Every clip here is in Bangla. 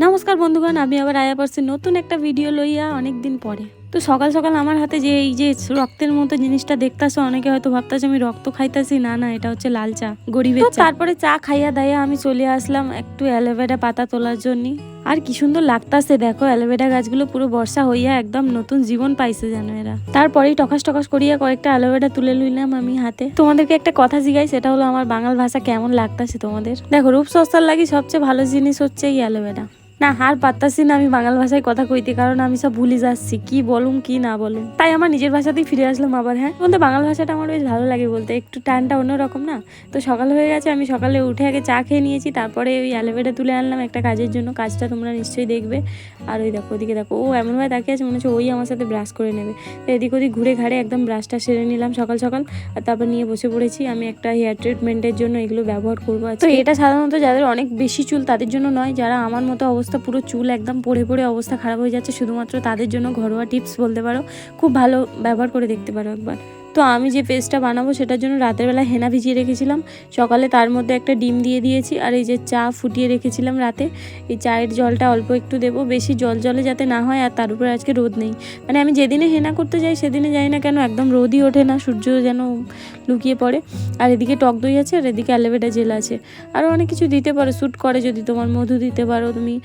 নমস্কার বন্ধুগণ, আমি আবার আয়া পড়ছি নতুন একটা ভিডিও লইয়া অনেক দিন পরে। তো সকাল সকাল আমার হাতে যে এই যে রক্তের মতো জিনিসটা দেখতাছো, অনেকে হয়তো ভাবতাছে আমি রক্ত খাইতাছি। না না, এটা হচ্ছে লাল চা, গরিবের চা। তারপরে চা খাইয়া দাইয়া আমি চলে আসলাম একটু অ্যালোভেরা পাতা তোলার জন্য। আর কি সুন্দর লাগতাছে দেখো, অ্যালোভেরা গাছগুলো পুরো বর্ষা হইয়া একদম নতুন জীবন পাইছে জানো এরা। তারপরেই টকাস টকাস করিয়া কয়েকটা অ্যালোভেরা তুলে লইলাম আমি হাতে। তোমাদেরকে একটা কথা জিগাই, সেটা হলো আমার বাঙাল ভাষা কেমন লাগতাছে তোমাদের। দেখো, রূপ সস্তার লাগি সবচেয়ে ভালো জিনিস হচ্ছে এই অ্যালোভেরা। না, আর পারতাছি না আমি বাঙাল ভাষায় কথা কইতে, কারণ আমি সব ভুলে যাচ্ছি কি বলুম কি না বলুম। তাই আমার নিজের ভাষাতেই ফিরে আসলাম আবার। হ্যাঁ বলতে বাঙাল ভাষাটা আমার বেশ ভালো লাগে বলতে, একটু টানটা অন্যরকম না। তো সকাল হয়ে গেছে, আমি সকালে উঠে আগে চা খেয়ে নিয়েছি, তারপরে ওই অ্যালোভেরা তুলে আনলাম একটা কাজের জন্য। কাজটা তোমরা নিশ্চয়ই দেখবে। আর ওই দেখো, ওদিকে দেখো, ও এমনভাবে তাকিয়ে আছে মনে হচ্ছে ওই আমার সাথে ব্রাশ করে নেবে। তো এদিক ওদিক ঘুরে ঘাড়ে একদম ব্রাশটা সেরে নিলাম সকাল সকাল। আর তারপর নিয়ে বসে পড়েছি আমি একটা হেয়ার ট্রিটমেন্টের জন্য, এগুলো ব্যবহার করবো। তো এটা সাধারণত যাদের অনেক বেশি চুল তাদের জন্য নয়, যারা আমার মতো অবস্থা পুরো চুল একদম পড়ে পড়ে অবস্থা খারাপ হয়ে যাচ্ছে, শুধুমাত্র তাদের জন্য ঘরোয়া টিপস বলতে পারো, খুব ভালো, ব্যবহার করে দেখতে পারো একবার। তো আমি যে পেস্টটা বানাবো সেটার জন্য রাতের বেলা হেনা ভিজিয়ে রেখেছিলাম, সকালে তার মধ্যে একটা ডিম দিয়ে দিয়েছি। আর এই যে চা ফুটিয়ে রেখেছিলাম রাতে, এই চায়ের জলটা অল্প একটু দেবো, বেশি জল জলে যাতে না হয়। আর তার উপরে আজকে রোদ নেই, মানে আমি যেদিনে হেনা করতে যাই সেদিনে যাই না কেন একদম রোদই ওঠে না, সূর্য যেন লুকিয়ে পড়ে। আর এদিকে টক দই আছে, আর এদিকে অ্যালোভেরা জেল আছে। আরও অনেক কিছু দিতে পারো, শ্যুট করে যদি তোমার, মধু দিতে পারো তুমি,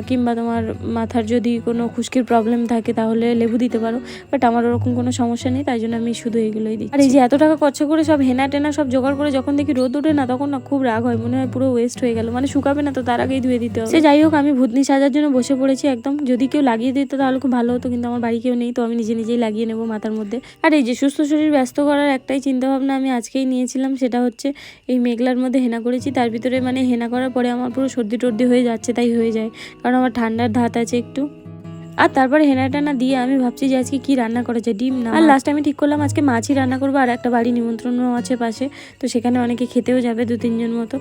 কিংবা তোমার মাথার যদি কোনো খুশকির প্রবলেম থাকে তাহলে লেবু দিতে পারো। বাট আমার ওরকম কোনো সমস্যা নেই, তাই জন্য আমি শুধু এগুলোই দিই। আর এই যে এত টাকা খরচ করে সব হেনা টেনা সব জোগাড় করে যখন দেখি রোদ ওঠে না, তখন না খুব রাগ হয়, মনে হয় পুরো ওয়েস্ট হয়ে গেল, মানে শুকাবে না তো, তার আগেই ধুয়ে দিতে হবে। সে যাই হোক, আমি ভূতনি সাজার জন্য বসে পড়েছি একদম। যদি কেউ লাগিয়ে দিত তাহলে খুব ভালো হতো, কিন্তু আমার বাড়ি কেউ নেই, তো আমি নিজে নিজেই লাগিয়ে নেবো মাথার মধ্যে। আর এই যে সুস্থ শরীর ব্যস্ত করার একটাই চিন্তাভাবনা আমি আজকেই নিয়েছিলাম, সেটা হচ্ছে এই মেঘলার মধ্যে হেনা করেছি। তার ভিতরে মানে হেনা করার পরে আমার পুরো সর্দি টর্দি হয়ে যাচ্ছে, তাই হয়ে যায়, কারণ আমার ঠান্ডার ধাত আছে একটু। আর তারপরে হেনা টানা দিয়ে আমি ভাবছি যে আজকে কি রান্না করা যায়, ডিম না। আর লাস্ট আমি ঠিক করলাম আজকে মাছই রান্না করবো। আর একটা বাড়ি নিমন্ত্রণও আছে পাশে, তো সেখানে অনেকে খেতেও যাবে, 2-3 জন মতো।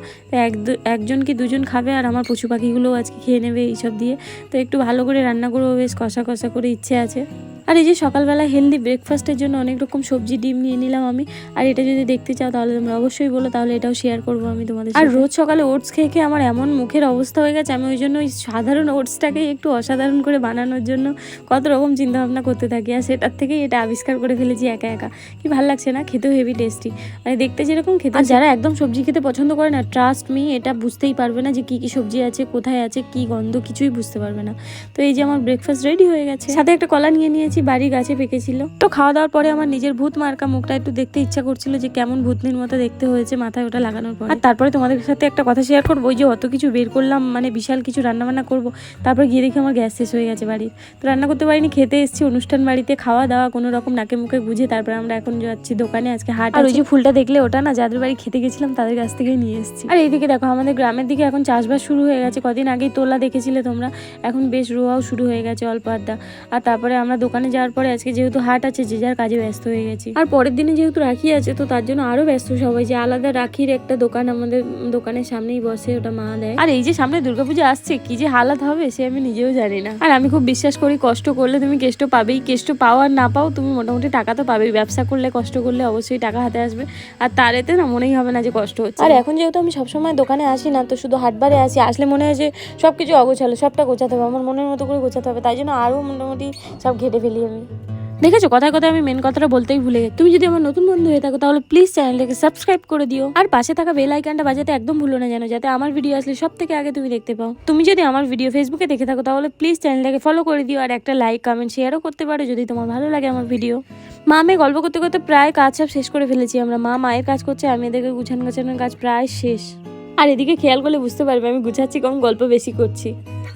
তো একজন কি দুজন খাবে, আর আমার পশু পাখিগুলোও আজকে খেয়ে নেবে এইসব দিয়ে। তো একটু ভালো করে রান্না করবো, বেশ কষা কষা করে ইচ্ছে আছে। আর এই যে সকালবেলা হেলদি ব্রেকফাস্টের জন্য অনেক রকম সবজি ডিম নিয়ে নিলাম আমি। আর এটা যদি দেখতে চাও তাহলে তোমরা অবশ্যই বলো, তাহলে এটাও শেয়ার করবো আমি তোমাদের সাথে। আর রোজ সকালে ওটস খেয়ে খেয়ে আমার এমন মুখের অবস্থা হয়ে গেছে, আমি ওই জন্য ওই সাধারণ ওটসটাকে একটু অসাধারণ করে বানানোর জন্য কত রকম চিন্তাভাবনা করতে থাকি। আর সেটার থেকেই এটা আবিষ্কার করে ফেলেছি একা একা। কি ভালো লাগছে না, খেতেও হেভি টেস্টি, মানে দেখতে যেরকম খেতে। আর যারা একদম সবজি খেতে পছন্দ করে না, ট্রাস্ট মি, এটা বুঝতেই পারবে না যে কি কি সবজি আছে, কোথায় আছে, কি গন্ধ, কিছুই বুঝতে পারবে না। তো এই যে আমার ব্রেকফাস্ট রেডি হয়ে গেছে, সাথে একটা কলা নিয়ে নিয়েছি, বাড়ির গাছে পেকেছিল। তো খাওয়া দাওয়ার পরে আমার নিজের ভূত মার্কা মুখটা একটু দেখতে ইচ্ছা করছিল, যে কেমন ভূতনির মতো দেখতে হয়েছে মাথায় ওটা লাগানোর পর। আর তারপরে তোমাদের সাথে একটা কথা শেয়ার করবো, ওই যে অত কিছু বের করলাম, মানে বিশাল কিছু রান্নাবান্না করবো, তারপর গিয়ে দেখি আমার গ্যাস শেষ হয়ে গেছে বাড়ির। তো রান্না করতে পারিনি, খেতে এসেছি অনুষ্ঠান বাড়িতে, খাওয়া দাওয়া কোনো রকম নাকে মুখে গুঁজে তারপর আমরা এখন যাচ্ছি দোকানে, আজকে হাট। আর ওই যে ফুলটা দেখলে, ওটা না যাদের বাড়ি খেতে গেছিলাম তাদের কাছ থেকেই নিয়ে এসেছি। আর এইদিকে দেখো, আমাদের গ্রামের দিকে এখন চাষবাস শুরু হয়ে গেছে, কদিন আগেই তোলা দেখেছিলে তোমরা, এখন বেশ রোয়াও শুরু হয়ে গেছে অল্প আড্ডা। আর তারপরে আমরা দোকানে যাওয়ার পরে আজকে যেহেতু হাট আছে, যে যার কাজে ব্যস্ত হয়ে গেছি। আর পরের দিনে যেহেতু রাখি আছে, তো তার জন্য আরো ব্যস্ত সবাই, যে আলাদা রাখির একটা দোকান আমাদের দোকানের সামনেই বসে, ওটা মা দেয়। আর এই যে সামনে দুর্গাপূজা আসছে, কি যে হালাত হবে সে আমি নিজেও জানি না। আর আমি খুব বিশ্বাস করি, কষ্ট করলে তুমি কেষ্ট পাবেই, কেষ্ট পাও আর না পাও তুমি মোটামুটি টাকা তো পাবেই। ব্যবসা করলে, কষ্ট করলে অবশ্যই টাকা হাতে আসবে, আর তার এতে না মনেই হবে না যে কষ্ট হচ্ছে। আর এখন যেহেতু আমি সবসময় দোকানে আসি না, তো শুধু হাটবারে আসি, আসলে মনে হয় যে সবকিছু অগোছালো, সবটা গোছাতে হবে, আমার মনের মতো করে গোছাতে হবে, তাই জন্য আরো মোটামুটি সব ঘেটে ফেলি আমি। দেখেছো, কথায় কথায় আমি মেন কথাটা বলতেই ভুলে গেছি। তুমি যদি আমার নতুন বন্ধু হয়ে থাকো তাহলে প্লিজ চ্যানেলটাকে সাবস্ক্রাইব করে দিও, আর পাশে থাকা বেল আইকনটা বাজাতে একদম ভুলো না যেন, যাতে আমার ভিডিও আসলে সব থেকে আগে তুমি দেখতে পাও। তুমি যদি আমার ভিডিও ফেসবুকে দেখে থাকো তাহলে প্লিজ চ্যানেলটাকে ফলো করে দিও, আর একটা লাইক কমেন্ট শেয়ারও করতে পারো যদি তোমার ভালো লাগে আমার ভিডিও। মা আমি গল্প করতে করতে প্রায় কাজ সব শেষ করে ফেলেছি আমরা। মা মায়ের কাজ করছে, আমি এদেরকে গোছানোর কাজ প্রায় শেষ। আর এদিকে খেয়াল করলে বুঝতে পারবে আমি গুছাচ্ছি কম, গল্প বেশি করছি।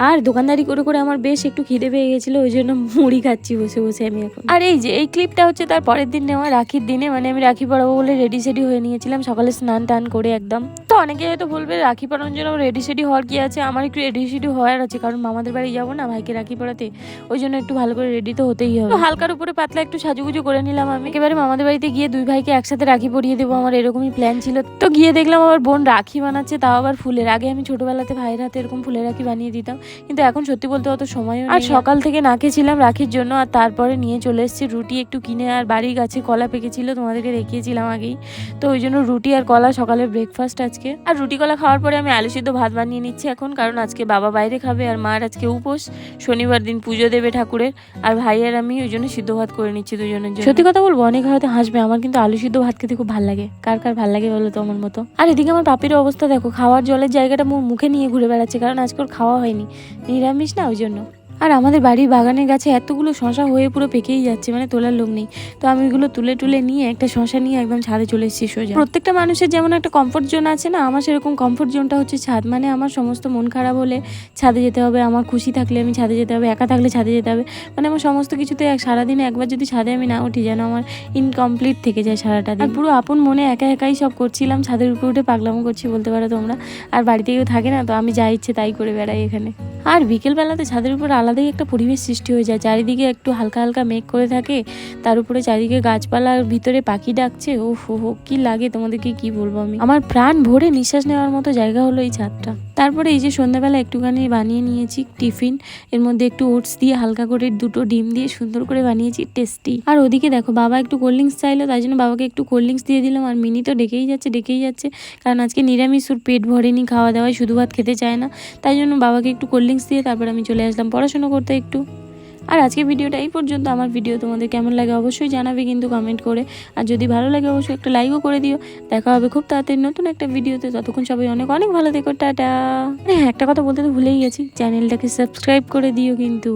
আর দোকানদারি করে করে আমার বেশ একটু খিদে পেয়ে গেছিলো, ওই জন্য মুড়ি খাচ্ছি বসে বসে আমি এখন। আর এই যে এই ক্লিপটা হচ্ছে তার পরের দিন নেওয়া, রাখির দিনে, মানে আমি রাখি পরাবো বলে রেডি সেডি হয়ে নিয়েছিলাম সকালে স্নান টান করে একদম। তো অনেকে হয়তো বলবে রাখি পরানোর জন্য রেডি সেডি হওয়ার কি আছে, আমার একটু রেডি সেডি হওয়ার আছে, কারণ মামাদের বাড়ি যাবো না ভাইকে রাখি পরাতে, ওই জন্য একটু ভালো করে রেডি তো হতেই হবে। তো হালকার উপরে পাতলা একটু সাজুগুজু করে নিলাম আমি, একেবারে মামাদের বাড়িতে গিয়ে দুই ভাইকে একসাথে রাখি পরিয়ে দেবো, আমার এরকমই প্ল্যান ছিল। তো গিয়ে দেখলাম আমার বোন রাখি বানাচ্ছে, তাও আবার ফুলের। আগে আমি ছোটবেলাতে ভাইয়ের হাতে এরকম ফুলের রাখি বানিয়ে দিতাম, কিন্তু এখন সত্যি বলতে অত সময়ও নেই। আর সকাল থেকে না খেয়েছিলাম রাখির জন্য, আর তারপরে নিয়ে চলে এসেছি রুটি একটু কিনে, আর বাড়ির গাছে কলা পেকেছিল, তোমাদেরকে দেখিয়েছিলাম আগেই, তো ওই জন্য রুটি আর কলা সকালের ব্রেকফাস্ট আজকে। আজকে। আর রুটি কলা খাওয়ার পরে আমি আলু সিদ্ধ ভাত বানিয়ে নিচ্ছি এখন, কারণ আজকে বাবা বাইরে খাবে আর মার আজকে উপোস, শনিবার দিন পুজো দেবে ঠাকুরের। আর ভাই আর আমি ওই জন্য সিদ্ধ ভাত করে নিচ্ছি দুজনের জন্য। সত্যি কথা বলবো, অনেক হয়তো হাসবে, আমার কিন্তু আলু সিদ্ধ ভাত খেতে খুব ভালো লাগে। কার কার ভালো লাগে বলো তো আমার মতো। আর এদিকে আমার পাপির অবস্থা দেখো, খাওয়ার জলের জায়গাটা মুখে নিয়ে ঘুরে বেড়াচ্ছে, কারণ আজকে ওর খাওয়া হয়নি, নিরামিষ না ওই জন্য। আর আমাদের বাড়ির বাগানের গাছে এতগুলো শশা হয়ে পুরো পেকেই যাচ্ছে, মানে তোলার লোক নেই। তো আমি ওইগুলো তুলে তুলে নিয়ে একটা শশা নিয়ে একদম ছাদে চলে এসেছি সোজা। প্রত্যেকটা মানুষের যেমন একটা কমফোর্ট জোন আছে না, আমার সেরকম কমফোর্ট জোনটা হচ্ছে ছাদ। মানে আমার সমস্ত মন খারাপ হলে ছাদে যেতে হবে, আমার খুশি থাকলে আমি ছাদে যেতে হবে, একা থাকলে ছাদে যেতে হবে। মানে আমার সমস্ত কিছুতে সারাদিনে একবার যদি ছাদে আমি না উঠি, যেন আমার ইনকমপ্লিট থেকে যায় সারাটা দিন। আর পুরো আপন মনে একা একাই সব করছিলাম, ছাদের উপরে উঠে পাগলামো করছি বলতে পারো তোমরা। আর বাড়িতে কেউ থাকে না, তো আমি যা ইচ্ছে তাই করে বেড়াই এখানে। আর বিকেলবেলাতে ছাদের উপর আলাদাই একটা পরিবেশ সৃষ্টি হয়ে যায়, চারিদিকে একটু হালকা হালকা মেঘ করে থাকে, তার উপরে চারিদিকে গাছপালার ভিতরে পাখি ডাকছে, ও হো কি লাগে তোমাদেরকে কি বলবো আমি। আমার প্রাণ ভরে নিঃশ্বাস নেওয়ার মতো জায়গা হলো এই ছাদটা। তারপরে এই যে সন্ধ্যাবেলা একটুখানি বানিয়ে নিয়েছি টিফিন, এর মধ্যে একটু ওটস দিয়ে হালকা করে 2টো ডিম দিয়ে সুন্দর করে বানিয়েছি, টেস্টি। আর ওদিকে দেখো বাবা একটু কোল্ড ড্রিঙ্কস চাইলো, তাই জন্য বাবাকে একটু কোল্ড ড্রিঙ্কস দিয়ে দিলাম। আর মিনি তো ডেকেই যাচ্ছে, কারণ আজকে নিরামিষ, ওর পেট ভরেনি খাওয়া দাওয়ায়, শুধু ভাত খেতে চায় না, তাই জন্য বাবাকে একটু কোল্ড ড্রিঙ্কস দিয়ে তারপর আমি চলে আসলাম পড়াশোনা করতে একটু। আর আজকে ভিডিওটা এই পর্যন্ত। আমার ভিডিও তোমাদের কেমন লাগে অবশ্যই জানাবে কিন্তু কমেন্ট করে, আর যদি ভালো লাগে অবশ্যই একটা লাইকও করে দিও। দেখা হবে খুব তাড়াতাড়ি নতুন একটা ভিডিওতে, ততক্ষণ সবাই অনেক অনেক ভালো থেকো, টাটা। হ্যাঁ, একটা কথা বলতে তো ভুলেই গেছি, চ্যানেলটাকে সাবস্ক্রাইব করে দিও কিন্তু।